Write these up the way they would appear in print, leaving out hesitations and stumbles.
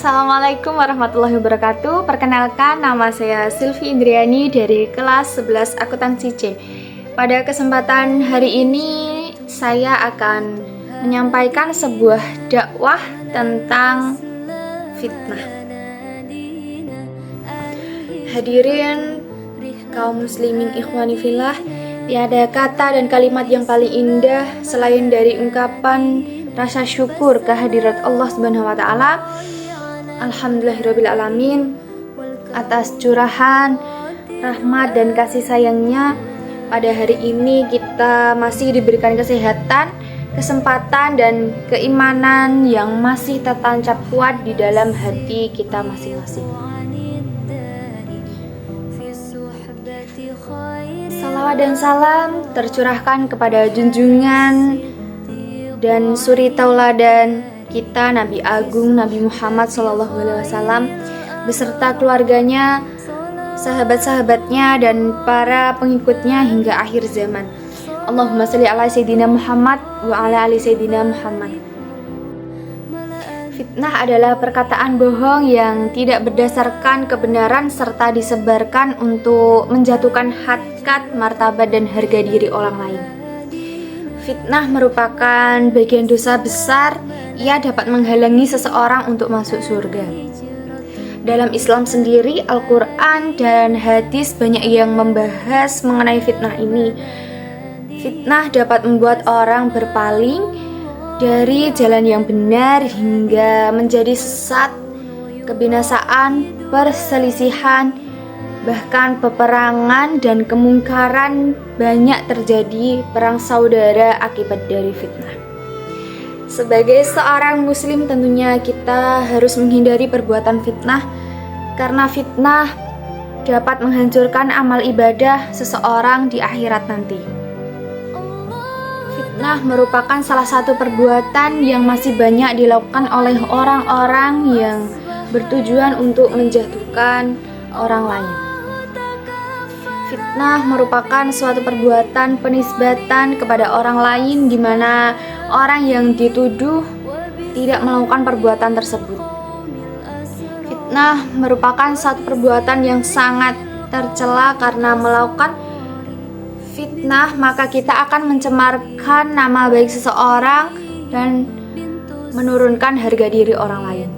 Assalamualaikum warahmatullahi wabarakatuh. Perkenalkan, nama saya Sylvie Indriani dari kelas 11 Akuntansi C. Pada kesempatan hari ini saya akan menyampaikan sebuah dakwah tentang fitnah. Hadirin kaum muslimin ikhwani fillah, tiada kata dan kalimat yang paling indah selain dari ungkapan rasa syukur kehadirat Allah Subhanahu wa taala. Alhamdulillahirabbil alamin atas curahan rahmat dan kasih sayangnya. Pada hari ini kita masih diberikan kesehatan, kesempatan dan keimanan yang masih tertancap kuat di dalam hati kita masing-masing. Salawat dan salam tercurahkan kepada junjungan dan suri tauladan kita, Nabi Agung Nabi Muhammad SAW beserta keluarganya, sahabat-sahabatnya dan para pengikutnya hingga akhir zaman. Allahumma sholli ala sayyidina Muhammad wa ala ali sayyidina Muhammad. Fitnah adalah perkataan bohong yang tidak berdasarkan kebenaran serta disebarkan untuk menjatuhkan harkat, martabat dan harga diri orang lain. Fitnah merupakan bagian dosa besar. Ia dapat menghalangi seseorang untuk masuk surga. Dalam Islam sendiri, Al-Quran dan hadis banyak yang membahas mengenai fitnah ini. Fitnah dapat membuat orang berpaling dari jalan yang benar hingga menjadi sesat, kebinasaan, perselisihan, bahkan peperangan dan kemungkaran. Banyak terjadi perang saudara akibat dari fitnah. Sebagai seorang muslim tentunya kita harus menghindari perbuatan fitnah, karena fitnah dapat menghancurkan amal ibadah seseorang di akhirat nanti. Fitnah merupakan salah satu perbuatan yang masih banyak dilakukan oleh orang-orang yang bertujuan untuk menjatuhkan orang lain. Fitnah merupakan suatu perbuatan penisbatan kepada orang lain di mana orang yang dituduh tidak melakukan perbuatan tersebut. Fitnah merupakan suatu perbuatan yang sangat tercela karena melakukan fitnah maka kita akan mencemarkan nama baik seseorang dan menurunkan harga diri orang lain.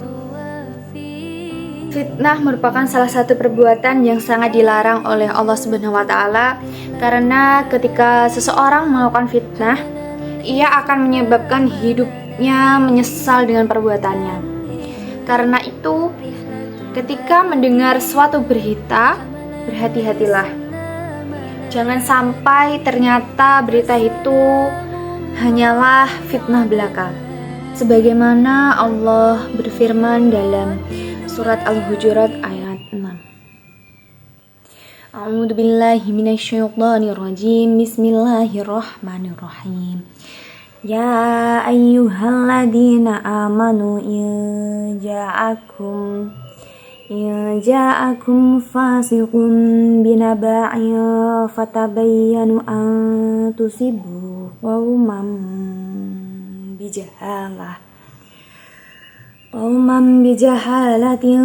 Fitnah merupakan salah satu perbuatan yang sangat dilarang oleh Allah Subhanahu wa taala, karena ketika seseorang melakukan fitnah, ia akan menyebabkan hidupnya menyesal dengan perbuatannya. Karena itu, ketika mendengar suatu berita, berhati-hatilah. Jangan sampai ternyata berita itu hanyalah fitnah belaka. Sebagaimana Allah berfirman dalam Surat Al-Hujurat ayat 6. A'udzu billahi minasyaitonir rajim. Bismillahirrahmanirrahim. Ya ayyuhalladzina amanu in ja'akum fasiqun binaba'in fatabayyanu an tusibu qauman bijahalatin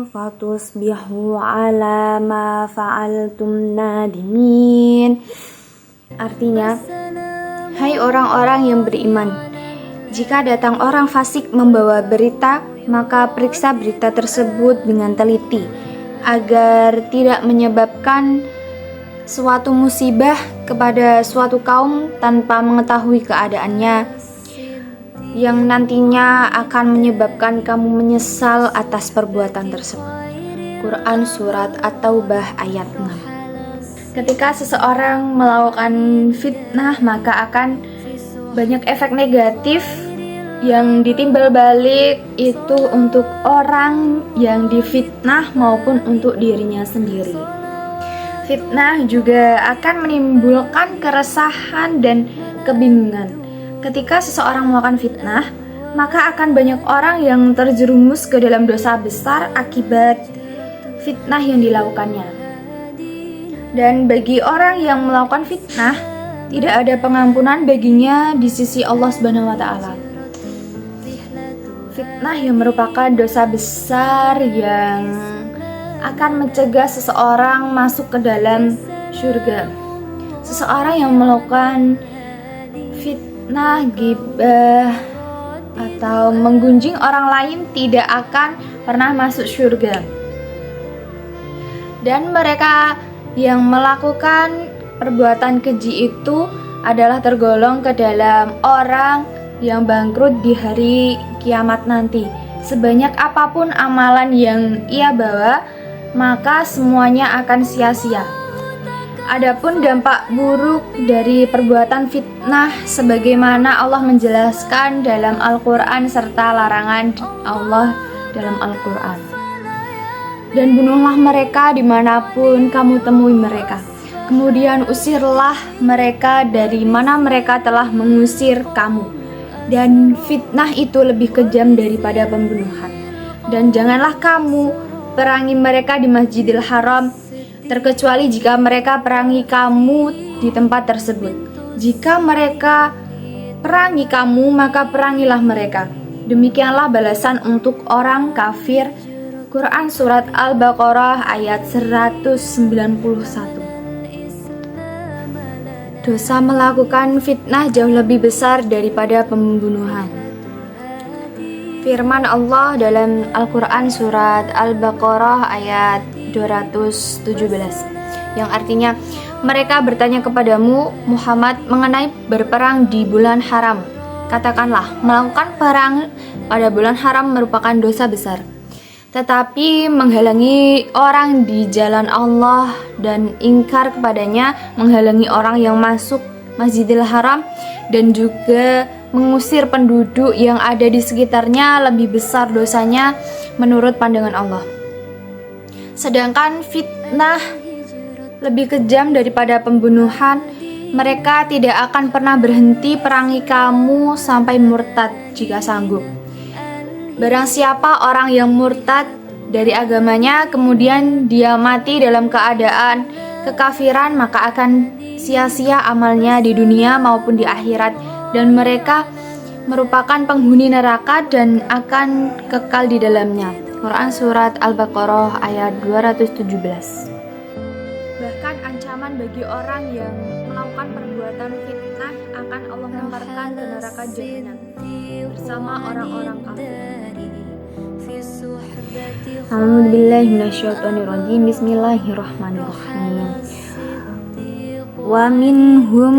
fatusbihu ala ma fa'altum nadimin. Artinya, hai orang-orang yang beriman, jika datang orang fasik membawa berita, maka periksa berita tersebut dengan teliti agar tidak menyebabkan suatu musibah kepada suatu kaum tanpa mengetahui keadaannya, yang nantinya akan menyebabkan kamu menyesal atas perbuatan tersebut. Quran Surat At-Taubah ayat 6. Ketika seseorang melakukan fitnah, maka akan banyak efek negatif yang ditimbal balik, itu untuk orang yang difitnah maupun untuk dirinya sendiri. Fitnah juga akan menimbulkan keresahan dan kebingungan. Ketika seseorang melakukan fitnah, maka akan banyak orang yang terjerumus ke dalam dosa besar akibat fitnah yang dilakukannya. Dan bagi orang yang melakukan fitnah, tidak ada pengampunan baginya di sisi Allah Subhanahu wa taala. Fitnah yang merupakan dosa besar yang akan mencegah seseorang masuk ke dalam surga. Seseorang yang melakukan fitnah, ghibah, atau menggunjing orang lain tidak akan pernah masuk surga. Dan mereka yang melakukan perbuatan keji itu adalah tergolong ke dalam orang yang bangkrut di hari kiamat nanti. Sebanyak apapun amalan yang ia bawa, maka semuanya akan sia-sia. Adapun dampak buruk dari perbuatan fitnah sebagaimana Allah menjelaskan dalam Al-Quran serta larangan Allah dalam Al-Quran. Dan bunuhlah mereka dimanapun kamu temui mereka. Kemudian usirlah mereka dari mana mereka telah mengusir kamu. Dan fitnah itu lebih kejam daripada pembunuhan. Dan janganlah kamu perangi mereka di Masjidil Haram, terkecuali jika mereka perangi kamu di tempat tersebut. Jika mereka perangi kamu, maka perangilah mereka. Demikianlah balasan untuk orang kafir. Quran Surat Al-Baqarah ayat 191. Dosa melakukan fitnah jauh lebih besar daripada pembunuhan. Firman Allah dalam Al-Quran Surat Al-Baqarah ayat 217, yang artinya, mereka bertanya kepadamu Muhammad mengenai berperang di bulan haram. Katakanlah, melakukan perang pada bulan haram merupakan dosa besar. Tetapi menghalangi orang di jalan Allah dan ingkar kepadanya, menghalangi orang yang masuk Masjidil Haram dan juga mengusir penduduk yang ada di sekitarnya lebih besar dosanya menurut pandangan Allah. Sedangkan fitnah lebih kejam daripada pembunuhan. Mereka tidak akan pernah berhenti perangi kamu sampai murtad jika sanggup. Barang siapa orang yang murtad dari agamanya kemudian dia mati dalam keadaan kekafiran, maka akan sia-sia amalnya di dunia maupun di akhirat, dan mereka merupakan penghuni neraka dan akan kekal di dalamnya. Quran Surat Al-Baqarah ayat 217. Bahkan ancaman bagi orang yang melakukan perbuatan fitnah akan Allah lemparkan ke neraka jahanam bersama orang-orang kafir. A'udzubillahi minasyaitonirrajim. Bismillahirrahmanirrahim. Wa minhum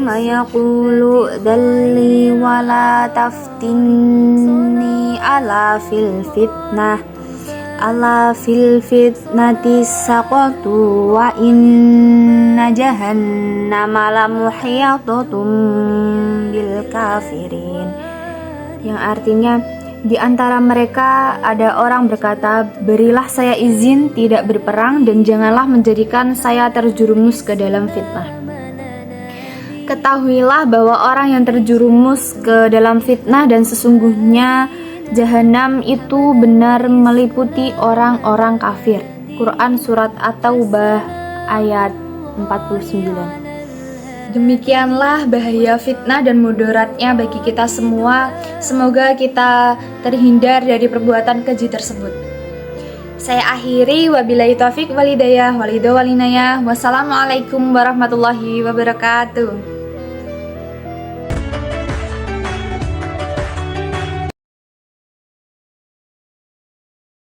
mayaqulu dalli wala taftinni ala fil fitnati saqatu wa inna jahannama lamuhiyatatun bil kafirin, yang artinya, di antara mereka ada orang berkata, berilah saya izin tidak berperang dan janganlah menjadikan saya terjerumus ke dalam fitnah. Ketahuilah bahwa orang yang terjerumus ke dalam fitnah dan sesungguhnya jahanam itu benar meliputi orang-orang kafir. Quran Surat At-Taubah ayat 49. Demikianlah bahaya fitnah dan mudaratnya bagi kita semua. Semoga kita terhindar dari perbuatan keji tersebut. Saya akhiri, wabillahi taufiq walhidayah, walido walinayah. Wassalamualaikum warahmatullahi wabarakatuh.